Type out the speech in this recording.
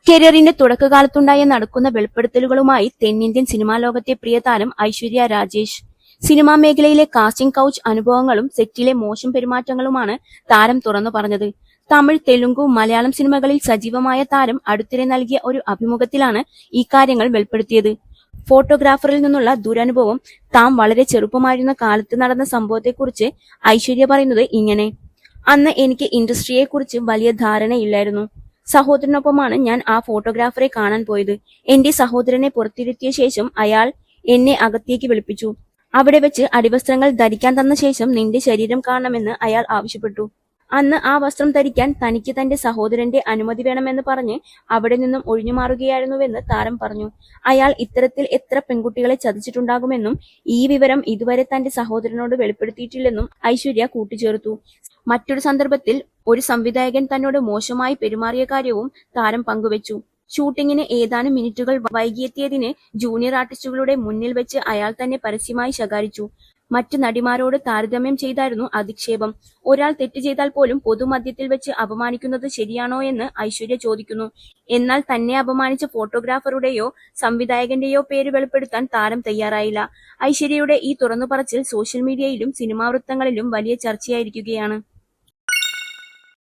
കരിയറിന്റെ തുടക്കകാലത്തുണ്ടായ നടക്കുന്ന വെളിപ്പെടുത്തലുകളുമായി തെന്നിന്ത്യൻ സിനിമാ ലോകത്തെ പ്രിയ താരം ഐശ്വര്യ രാജേഷ്. സിനിമാ മേഖലയിലെ കാസ്റ്റിംഗ് കൗച്ച് അനുഭവങ്ങളും സെറ്റിലെ മോശം പെരുമാറ്റങ്ങളുമാണ് താരം തുറന്നു പറഞ്ഞത്. തമിഴ്, തെലുങ്കു, മലയാളം സിനിമകളിൽ സജീവമായ താരം അടുത്തിടെ നൽകിയ ഒരു അഭിമുഖത്തിലാണ് ഈ കാര്യങ്ങൾ വെളിപ്പെടുത്തിയത്. ഫോട്ടോഗ്രാഫറിൽ നിന്നുള്ള ദുരനുഭവം. താൻ വളരെ ചെറുപ്പമായിരുന്ന കാലത്ത് നടന്ന സംഭവത്തെക്കുറിച്ച് ഐശ്വര്യ പറയുന്നത് ഇങ്ങനെ: അന്ന് എനിക്ക് ഇൻഡസ്ട്രിയെക്കുറിച്ച് വലിയ ധാരണയില്ലായിരുന്നു. സഹോദരനൊപ്പമാണ് ഞാൻ ആ ഫോട്ടോഗ്രാഫറെ കാണാൻ പോയത്. എന്റെ സഹോദരനെ പുറത്തിരുത്തിയ ശേഷം അയാൾ എന്നെ അകത്തേക്ക് വിളിപ്പിച്ചു. അവിടെ വെച്ച് അടിവസ്ത്രങ്ങൾ ധരിക്കാൻ തന്ന ശേഷം നിന്റെ ശരീരം കാണണമെന്ന് അയാൾ ആവശ്യപ്പെട്ടു. അന്ന് ആ വസ്ത്രം ധരിക്കാൻ തനിക്ക് തന്റെ സഹോദരന്റെ അനുമതി വേണമെന്ന് പറഞ്ഞ് അവിടെ നിന്നും ഒഴിഞ്ഞുമാറുകയായിരുന്നുവെന്ന് താരം പറഞ്ഞു. അയാൾ ഇത്തരത്തിൽ എത്ര പെൺകുട്ടികളെ ചതിച്ചിട്ടുണ്ടാകുമെന്നും ഈ വിവരം ഇതുവരെ തന്റെ സഹോദരനോട് വെളിപ്പെടുത്തിയിട്ടില്ലെന്നും ഐശ്വര്യ കൂട്ടിച്ചേർത്തു. മറ്റൊരു സന്ദർഭത്തിൽ ഒരു സംവിധായകൻ തന്നോട് മോശമായി പെരുമാറിയ കാര്യവും താരം പങ്കുവച്ചു. ഷൂട്ടിങ്ങിന് ഏതാനും മിനിറ്റുകൾ വൈകിയെത്തിയതിന് ജൂനിയർ ആർട്ടിസ്റ്റുകളുടെ മുന്നിൽ വെച്ച് അയാൾ തന്നെ പരസ്യമായി ശകാരിച്ചു. മറ്റ് നടിമാരോട് താരതമ്യം ചെയ്തായിരുന്നു അധിക്ഷേപം. ഒരാൾ തെറ്റ് ചെയ്താൽ പോലും പൊതുമധ്യത്തിൽ വെച്ച് അപമാനിക്കുന്നത് ശരിയാണോ എന്ന് ഐശ്വര്യ ചോദിക്കുന്നു. എന്നാൽ തന്നെ അപമാനിച്ച ഫോട്ടോഗ്രാഫറുടെയോ സംവിധായകന്റെയോ പേര് വെളിപ്പെടുത്താൻ താരം തയ്യാറായില്ല. ഐശ്വര്യയുടെ ഈ തുറന്നുപറച്ചിൽ സോഷ്യൽ മീഡിയയിലും സിനിമാ വൃത്തങ്ങളിലും വലിയ ചർച്ചയായിരിക്കുകയാണ്.